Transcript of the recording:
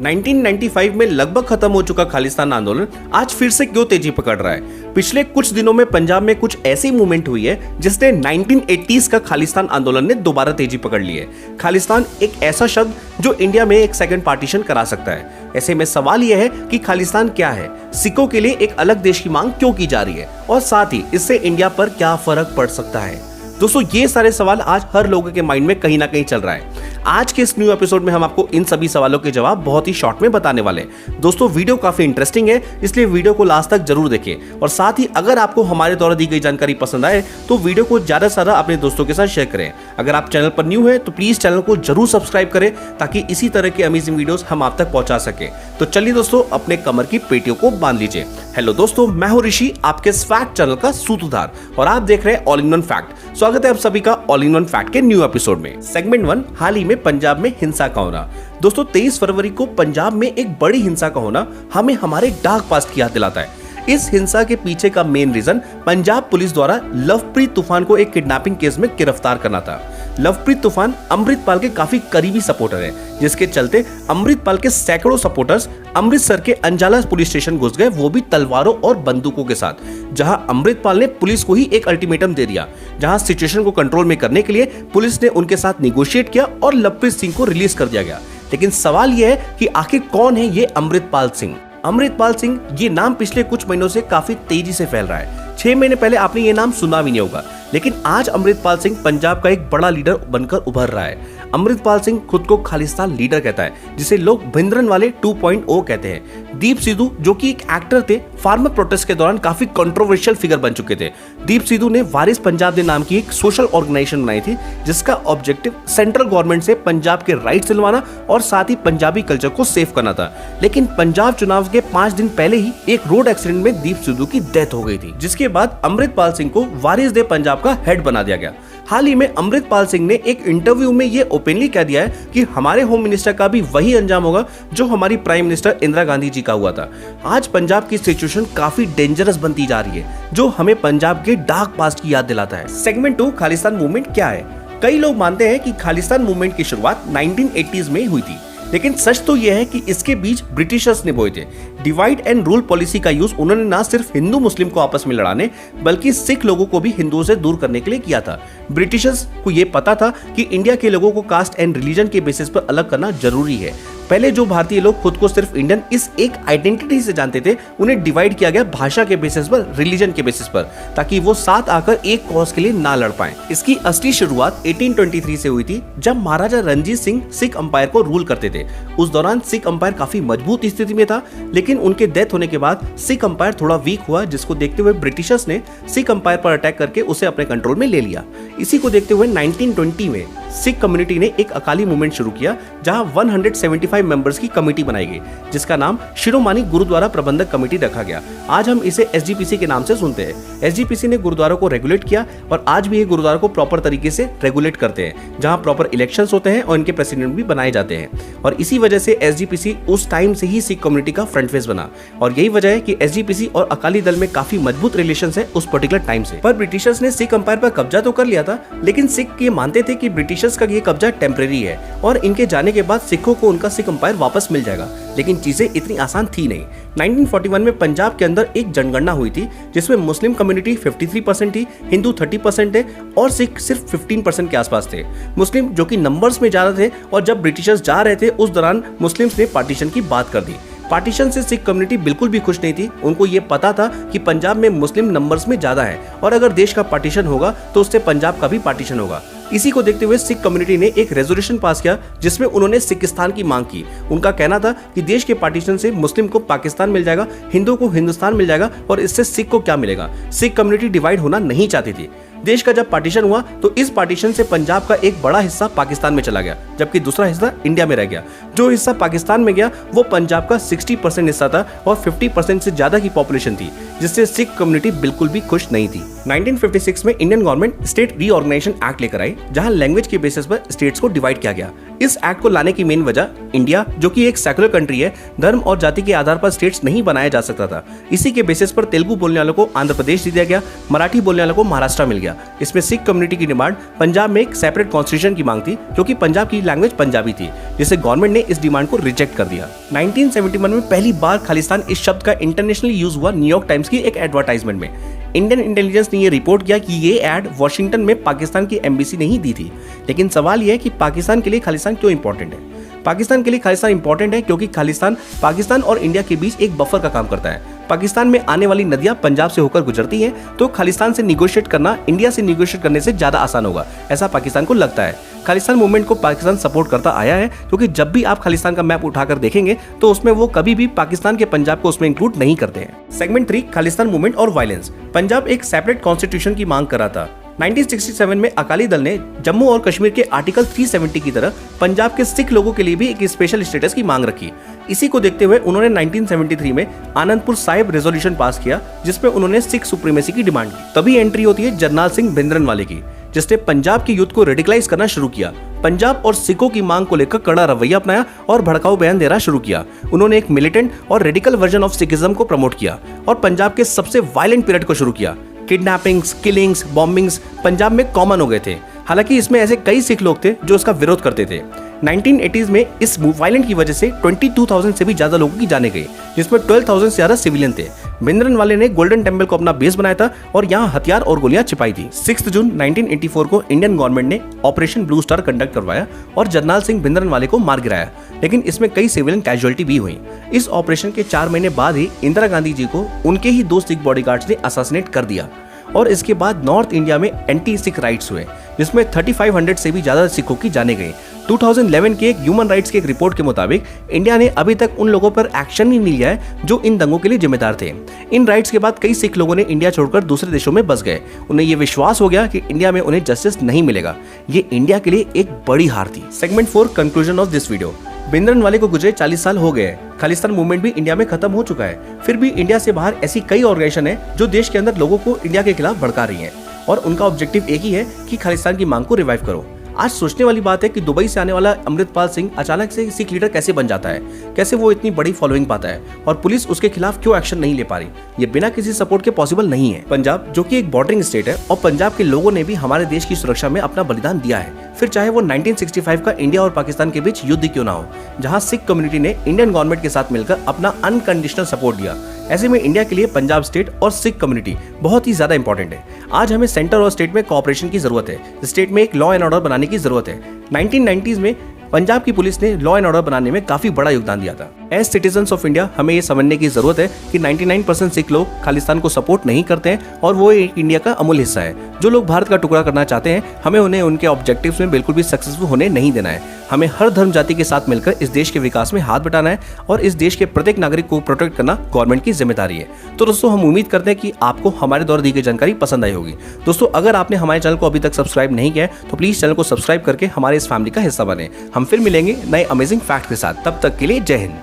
1995 में लगभग खत्म हो चुका खालिस्तान आंदोलन आज फिर से क्यों तेजी पकड़ रहा है। पिछले कुछ दिनों में पंजाब में कुछ ऐसी मूवमेंट हुई है जिसने 1980s का खालिस्तान आंदोलन ने दोबारा तेजी पकड़ ली है। खालिस्तान एक ऐसा शब्द जो इंडिया में एक सेकंड पार्टीशन करा सकता है। ऐसे में सवाल यह है कि खालिस्तान क्या है, सिखों के लिए एक अलग देश की मांग क्यों की जा रही है और साथ ही इससे इंडिया पर क्या फर्क पड़ सकता है। दोस्तों ये सारे सवाल आज हर लोगों के माइंड में कहीं ना कहीं चल रहा है। आज के इस न्यू एपिसोड में हम आपको इन सभी सवालों के जवाब बहुत ही शॉर्ट में बताने वाले हैं। दोस्तों वीडियो काफी इंटरेस्टिंग है, इसलिए वीडियो को लास्ट तक जरूर देखें और साथ ही अगर आपको हमारे द्वारा दी गई जानकारी पसंद आए तो वीडियो को ज्यादा से ज्यादा अपने दोस्तों के साथ शेयर करें। अगर आप चैनल पर न्यू है तो प्लीज चैनल को जरूर सब्सक्राइब करें ताकि इसी तरह के अमेजिंग वीडियोस हम आप तक पहुंचा सके। तो चलिए दोस्तों अपने कमर की पेटियों को बांध लीजिए। हेलो दोस्तों, मैं हूं ऋषि, आपके फैक्ट चैनल का सूत्रधार और आप देख रहे हैं ऑल इन वन फैक्ट। स्वागत है आप सभी का ऑल इन वन फैक्ट के न्यू एपिसोड में। सेगमेंट 1, हाल ही में पंजाब में हिंसा का होना। दोस्तों 23 फरवरी को पंजाब में एक बड़ी हिंसा का होना हमें हमारे डार्क पास्ट की याद दिलाता है। इस हिंसा के पीछे का मेन रीजन पंजाब पुलिस द्वारा लवप्रीत तूफान को एक किडनैपिंग केस में गिरफ्तार करना था। लवप्रीत तूफान अमृतपाल के काफी करीबी सपोर्टर है, जिसके चलते अमृतपाल के सैकड़ों सपोर्टर्स अमृतसर के अंजाला पुलिस स्टेशन घुस गए, वो भी तलवारों और बंदूकों के साथ, जहां अमृतपाल ने पुलिस को ही एक अल्टीमेटम दे दिया, जहां सिचुएशन को कंट्रोल में करने के लिए पुलिस ने उनके साथ निगोशिएट किया और लवप्रीत सिंह को रिलीज कर दिया गया। लेकिन सवाल यह है कि आखिर कौन है ये अमृतपाल सिंह। अमृतपाल सिंह ये नाम पिछले कुछ महीनों से काफी तेजी से फैल रहा है। 6 महीने पहले आपने ये नाम सुना भी नहीं होगा, लेकिन आज अमृतपाल सिंह पंजाब का एक बड़ा लीडर बनकर उभर रहा है। अमृतपाल सिंह खुद को खालिस्तान लीडर कहता है, जिसे लोग भिंद्रनवाले 2.0 कहते हैं। दीप सिद्धू जो कि एक एक्टर थे, फार्मर प्रोटेस्ट के दौरान काफी कंट्रोवर्शियल फिगर बन चुके थे। दीप सिद्धू ने वारिस पंजाब ने नाम की एक सोशल ऑर्गेनाइजेशन बनाई थी, जिसका ऑब्जेक्टिव सेंट्रल गवर्नमेंट से पंजाब के राइट्स दिलवाना और साथ ही पंजाबी कल्चर को सेव करना था। लेकिन पंजाब चुनाव के 5 दिन पहले ही एक रोड एक्सीडेंट में दीप सिद्धू की डेथ हो गई थी, जिसके बाद अमृतपाल सिंह को वारिस दे पंजाब का हेड बना दिया गया। हाल ही में अमृतपाल सिंह ने एक इंटरव्यू में ये ओपनली कह दिया है कि हमारे होम मिनिस्टर का भी वही अंजाम होगा जो हमारी प्राइम मिनिस्टर इंदिरा गांधी जी का हुआ था। आज पंजाब की सिचुएशन काफी डेंजरस बनती जा रही है, जो हमें पंजाब के डार्क पास्ट की याद दिलाता है। सेगमेंट 2, खालिस्तान मूवमेंट क्या है। कई लोग मानते हैं कि खालिस्तान मूवमेंट की शुरुआत 1980s में हुई थी, लेकिन सच तो यह है कि इसके बीच ब्रिटिशर्स ने बोए थे। डिवाइड एंड रूल पॉलिसी का यूज उन्होंने ना सिर्फ हिंदू मुस्लिम को आपस में लड़ाने बल्कि सिख लोगों को भी हिंदुओं से दूर करने के लिए किया था। ब्रिटिशर्स को यह पता था कि इंडिया के लोगों को कास्ट एंड रिलीजन के बेसिस पर अलग करना जरूरी है। पहले जो भारतीय लोग खुद को सिर्फ इंडियन इस एक आइडेंटिटी से जानते थे, उन्हें डिवाइड किया गया भाषा के बेसिस पर, रिलीजन के बेसिस पर, ताकि वो साथ आकर एक कॉज के लिए ना लड़ पाएं। इसकी असली शुरुआत 1823 से हुई थी, जब महाराजा रणजीत सिंह सिख अंपायर को रूल करते थे। उस दौरान सिख अंपायर काफी मजबूत स्थिति में था, लेकिन उनके डेथ होने के बाद सिख अंपायर थोड़ा वीक हुआ, जिसको देखते हुए ब्रिटिशर्स ने सिख अंपायर पर अटैक करके उसे अपने कंट्रोल में ले लिया। इसी को देखते हुए 1920 में सिख कम्युनिटी ने एक अकाली मूवमेंट शुरू किया, जहां 175 मेंबर्स की कमेटी बनाई गई, जिसका नाम शिरोमणि गुरुद्वारा प्रबंधक कमेटी रखा गया। आज हम इसे SGPC के नाम से सुनते हैं। SGPC ने गुरुद्वारों को रेगुलेट किया और आज भी ये गुरुद्वारों को प्रॉपर तरीके से रेगुलेट करते हैं, जहां प्रॉपर इलेक्शंस होते हैं और इनके प्रेसिडेंट भी बनाए जाते हैं। और इसी वजह से SGPC उस टाइम से ही सिख कम्युनिटी का फ्रंट फेस बना और यही वजह है कि SGPC और अकाली दल में काफी मजबूत रिलेशंस है उस पर्टिकुलर टाइम से। पर ब्रिटिशर्स ने सिख अंपायर पर कब्जा तो कर लिया था, लेकिन सिख ये मानते थे कि ब्रिटिशर्स का ये कब्जा टेम्परेरी है और इनके जाने के बाद सिखों को उनका सिख अंपायर वापस मिल जाएगा। लेकिन चीजें इतनी आसान थी नहीं। 1941 में पंजाब के अंदर एक जनगणना हुई थी, जिसमें मुस्लिम कम्युनिटी 53% थी, हिंदू 30% थे और सिख सिर्फ 15% के आसपास थे। मुस्लिम जो कि नंबर्स में ज्यादा थे, और जब ब्रिटिशर्स जा रहे थे उस दौरान मुस्लिम्स ने पार्टीशन की बात कर दी। पार्टीशन से सिख कम्युनिटी बिल्कुल भी खुश नहीं थी। उनको ये पता था कि पंजाब में मुस्लिम नंबर्स में ज्यादा है और अगर देश का पार्टीशन होगा तो उससे पंजाब का भी पार्टीशन होगा। इसी को देखते हुए सिख कम्युनिटी ने एक रेजोल्यूशन पास किया, जिसमें उन्होंने सिखिस्तान की मांग की। उनका कहना था कि देश के पार्टीशन से मुस्लिम को पाकिस्तान मिल जाएगा, हिंदू को हिंदुस्तान मिल जाएगा और इससे सिख को क्या मिलेगा। सिख कम्युनिटी डिवाइड होना नहीं चाहती थी। देश का जब पार्टीशन हुआ तो इस पार्टीशन से पंजाब का एक बड़ा हिस्सा पाकिस्तान में चला गया, जबकि दूसरा हिस्सा इंडिया में रह गया। जो हिस्सा पाकिस्तान में गया वो पंजाब का 60% हिस्सा था और 50% से ज्यादा की पॉपुलेशन थी, जिससे सिख कम्युनिटी बिल्कुल भी खुश नहीं थी। 1956 में Indian government state reorganisation act लेकर आई, जहां लैंग्वेज के बेसिस पर स्टेट्स को डिवाइड किया गया। इस एक्ट को लाने की मेन वजह इंडिया, जो कि एक सेकुलर कंट्री है, धर्म और जाति के आधार पर स्टेट्स नहीं बनाया जा सकता था। इसी के बेसिस पर तेलुगु बोलने वालों को आंध्र प्रदेश दे दिया गया, मराठी बोलने वालों को महाराष्ट्र मिल गया। दिया। इसमें सिख कम्युनिटी की डिमांड पंजाब में एक सेपरेट कॉन्स्टिट्यूशन की मांग थी, क्योंकि पंजाब की लैंग्वेज पंजाबी थी, जिसे गवर्नमेंट ने इस डिमांड को रिजेक्ट कर दिया। 1971 में पहली बार खालिस्तान इस शब्द का इंटरनेशनली यूज हुआ न्यूयॉर्क टाइम्स की एक एडवर्टाइजमेंट में। इंडियन इंटेलिजेंस ने ये रिपोर्ट किया कि ये एड वॉशिंगटन में पाकिस्तान की एम्बेसी ने ही दी थी। लेकिन सवाल यह है कि पाकिस्तान के लिए खालिस्तान क्यों इंपॉर्टेंट है? पाकिस्तान के लिए खालिस्तान इंपॉर्टेंट है क्योंकि खालिस्तान पाकिस्तान और इंडिया के बीच एक बफर का काम करता है। पाकिस्तान में आने वाली नदियां पंजाब से होकर गुजरती हैं, तो खालिस्तान से निगोशिएट करना इंडिया से निगोशिएट करने से ज्यादा आसान होगा, ऐसा पाकिस्तान को लगता है। खालिस्तान मूवमेंट को पाकिस्तान सपोर्ट करता आया है, क्योंकि जब भी आप खालिस्तान का मैप उठाकर देखेंगे तो उसमें वो कभी भी पाकिस्तान के पंजाब को उसमें इंक्लूड नहीं करते हैं। सेगमेंट 3, खालिस्तान मूवमेंट और वायलेंस। पंजाब एक सेपरेट कॉन्स्टिट्यूशन की मांग कर रहा था। 1967 में अकाली दल ने जम्मू और कश्मीर के आर्टिकल 370 की तरह पंजाब के सिख लोगों के लिए भी एक स्पेशल स्टेटस की मांग रखी। इसी को देखते हुए उन्होंने 1973 में आनंदपुर साहिब रेजोल्यूशन पास किया, जिसमें उन्होंने सिख सुप्रीमेसी की डिमांड की। तभी एंट्री होती है जरनैल सिंह भिंद्रनवाले की, जिसने पंजाब की यूथ को रेडिकलाइज करना शुरू किया। पंजाब और सिखों की मांग को लेकर कड़ा रवैया अपनाया और भड़काऊ बयान देना शुरू किया। उन्होंने एक मिलिटेंट और रेडिकल वर्जन ऑफ सिखिज्म को प्रमोट किया और पंजाब के सबसे वायलेंट पीरियड को शुरू किया। किडनैपिंग्स, किलिंग्स, बॉम्बिंग्स पंजाब में कॉमन हो गए थे। हालांकि इसमें ऐसे कई सिख लोग थे जो इसका विरोध करते थे। 1980s में इस वायलेंट की वजह से 22,000 से भी ज्यादा लोगों की जाने गई, जिसमें 12,000 से ज्यादा सिविलियन थे। भिंद्रनवाले ने गोल्डन टेम्पल को अपना बेस बनाया था और यहाँ हथियार और गोलियां छिपाई थी। 6 जून 1984 को इंडियन गवर्नमेंट ने ऑपरेशन ब्लू स्टार कंडक्ट करवाया और जरनैल सिंह भिंद्रनवाले को मार गिराया, लेकिन इसमें कई सिविलियन कैजुअलिटी भी हुई। इस ऑपरेशन के 4 महीने बाद ही इंदिरा गांधी जी को उनके ही 2 सिख बॉडीगार्ड्स ने असैसिनेट कर दिया और इसके बाद नॉर्थ इंडिया में एंटी सिख राइट्स हुए, जिसमें 3500 से भी ज्यादा सिखों की जाने गई। 2011 के एक ह्यूमन राइट्स के एक रिपोर्ट के मुताबिक इंडिया ने अभी तक उन लोगों पर एक्शन ही नहीं लिया है जो इन दंगों के लिए जिम्मेदार थे। इन राइट्स के बाद कई सिख लोगों ने इंडिया छोड़कर दूसरे देशों में बस गए। उन्हें ये विश्वास हो गया कि इंडिया में उन्हें जस्टिस नहीं मिलेगा। ये इंडिया के लिए एक बड़ी हार थी। Segment 4, conclusion of this video. Bhindranwale को गुजरे 40 साल हो गए। खालिस्तान मूवमेंट भी इंडिया में खत्म हो चुका है। फिर भी इंडिया से बाहर ऐसी कई ऑर्गेनाइजेशन है जो देश के अंदर लोगों को इंडिया के खिलाफ भड़का रही हैं और उनका ऑब्जेक्टिव एक ही है कि खालिस्तान की मांग को रिवाइव करो। आज सोचने वाली बात है कि दुबई से आने वाला अमृतपाल सिंह अचानक से सिख लीडर कैसे बन जाता है, कैसे वो इतनी बड़ी फॉलोइंग पाता है और पुलिस उसके खिलाफ क्यों एक्शन नहीं ले पा रही। ये बिना किसी सपोर्ट के पॉसिबल नहीं है। पंजाब जो कि एक बॉर्डरिंग स्टेट है और पंजाब के लोगों ने भी हमारे देश की सुरक्षा में अपना बलिदान दिया है, फिर चाहे वो 1965 का इंडिया और पाकिस्तान के बीच युद्ध क्यों ना हो, जहां सिख कम्युनिटी ने इंडियन गवर्नमेंट के साथ मिलकर अपना अनकंडीशनल सपोर्ट दिया। ऐसे में इंडिया के लिए पंजाब स्टेट और सिख कम्युनिटी बहुत ही ज्यादा इंपॉर्टेंट है। आज हमें सेंटर और स्टेट में कोऑपरेशन की जरूरत है। स्टेट में एक लॉ एंड ऑर्डर बनाने की जरूरत है। 1990s में पंजाब की पुलिस ने लॉ एंड ऑर्डर बनाने में काफी बड़ा योगदान दिया था। एज सिटीजन्स ऑफ इंडिया हमें ये समझने की जरूरत है कि 99% सिख लोग खालिस्तान को सपोर्ट नहीं करते हैं और वो एक इंडिया का अमूल्य हिस्सा है। जो लोग भारत का टुकड़ा करना चाहते हैं, हमें उन्हें उनके ऑब्जेक्टिव्स में बिल्कुल भी सक्सेसफुल होने नहीं देना है। हमें हर धर्म जाति के साथ मिलकर इस देश के विकास में हाथ बटाना है और इस देश के प्रत्येक नागरिक को प्रोटेक्ट करना गवर्नमेंट की जिम्मेदारी है। तो दोस्तों, हम उम्मीद करते हैं कि आपको हमारे द्वारा दी गई जानकारी पसंद आई होगी। दोस्तों, अगर आपने हमारे चैनल को अभी तक सब्सक्राइब नहीं किया है तो प्लीज चैनल को सब्सक्राइब करके हमारे इस फैमिली का हिस्सा बने। हम फिर मिलेंगे नए अमेजिंग फैक्ट के साथ। तब तक के लिए जय हिंद।